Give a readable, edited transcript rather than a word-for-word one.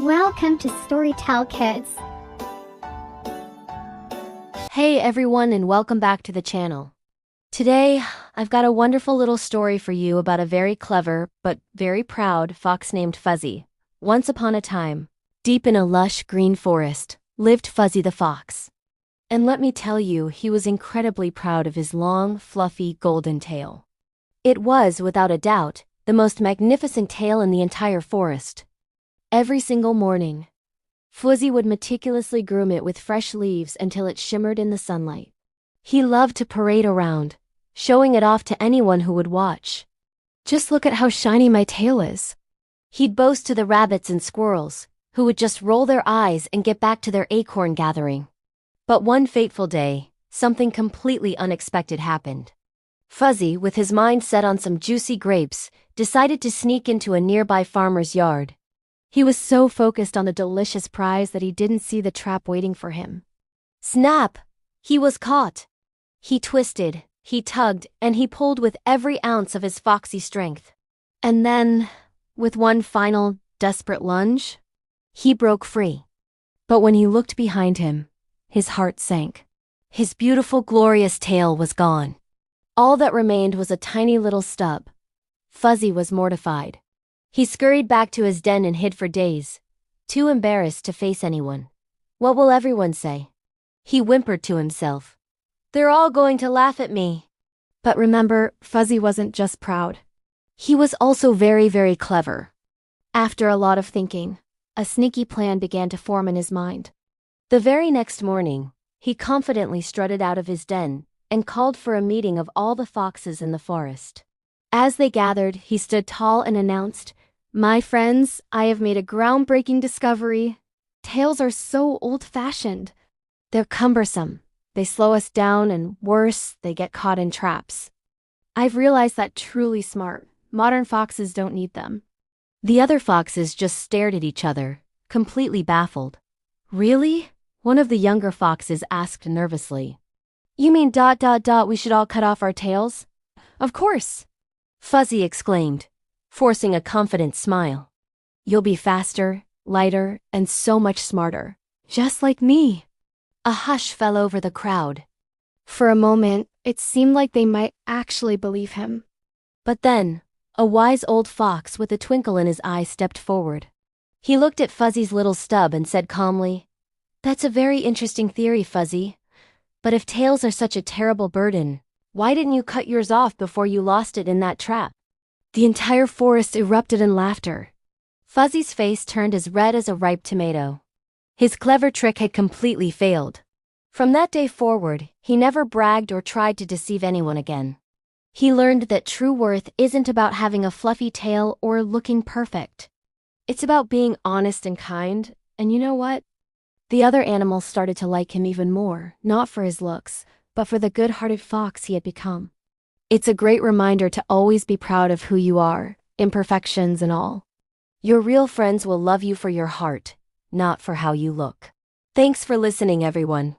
Welcome to Storytime Kids. Hey everyone, and welcome back to the channel. Today, I've got a wonderful little story for you about a very clever, but very proud fox named Fuzzy. Once upon a time, deep in a lush green forest, lived Fuzzy the Fox. And let me tell you, he was incredibly proud of his long, fluffy, golden tail. It was, without a doubt, the most magnificent tail in the entire forest. Every single morning, Fuzzy would meticulously groom it with fresh leaves until it shimmered in the sunlight. He loved to parade around, showing it off to anyone who would watch. "Just look at how shiny my tail is," he'd boast to the rabbits and squirrels, who would just roll their eyes and get back to their acorn gathering. But one fateful day, something completely unexpected happened. Fuzzy, with his mind set on some juicy grapes, decided to sneak into a nearby farmer's yard. He was so focused on the delicious prize that he didn't see the trap waiting for him. Snap! He was caught. He twisted, he tugged, and he pulled with every ounce of his foxy strength. And then, with one final, desperate lunge, he broke free. But when he looked behind him, his heart sank. His beautiful, glorious tail was gone. All that remained was a tiny little stub. Fuzzy was mortified. He scurried back to his den and hid for days, too embarrassed to face anyone. "What will everyone say?" he whimpered to himself. "They're all going to laugh at me." But remember, Fuzzy wasn't just proud. He was also very, very clever. After a lot of thinking, a sneaky plan began to form in his mind. The very next morning, he confidently strutted out of his den and called for a meeting of all the foxes in the forest. As they gathered, he stood tall and announced, "My friends, I have made a groundbreaking discovery. Tails are so old-fashioned. They're cumbersome. They slow us down, and worse, they get caught in traps. I've realized that truly smart. Modern foxes don't need them." The other foxes just stared at each other, completely baffled. "Really?" one of the younger foxes asked nervously. "You mean ... we should all cut off our tails?" "Of course," Fuzzy exclaimed, forcing a confident smile. "You'll be faster, lighter, and so much smarter. Just like me." A hush fell over the crowd. For a moment, it seemed like they might actually believe him. But then, a wise old fox with a twinkle in his eye stepped forward. He looked at Fuzzy's little stub and said calmly, "That's a very interesting theory, Fuzzy. But if tails are such a terrible burden, why didn't you cut yours off before you lost it in that trap?" The entire forest erupted in laughter. Fuzzy's face turned as red as a ripe tomato. His clever trick had completely failed. From that day forward, he never bragged or tried to deceive anyone again. He learned that true worth isn't about having a fluffy tail or looking perfect. It's about being honest and kind, and you know what? The other animals started to like him even more, not for his looks, but for the good-hearted fox he had become. It's a great reminder to always be proud of who you are, imperfections and all. Your real friends will love you for your heart, not for how you look. Thanks for listening, everyone.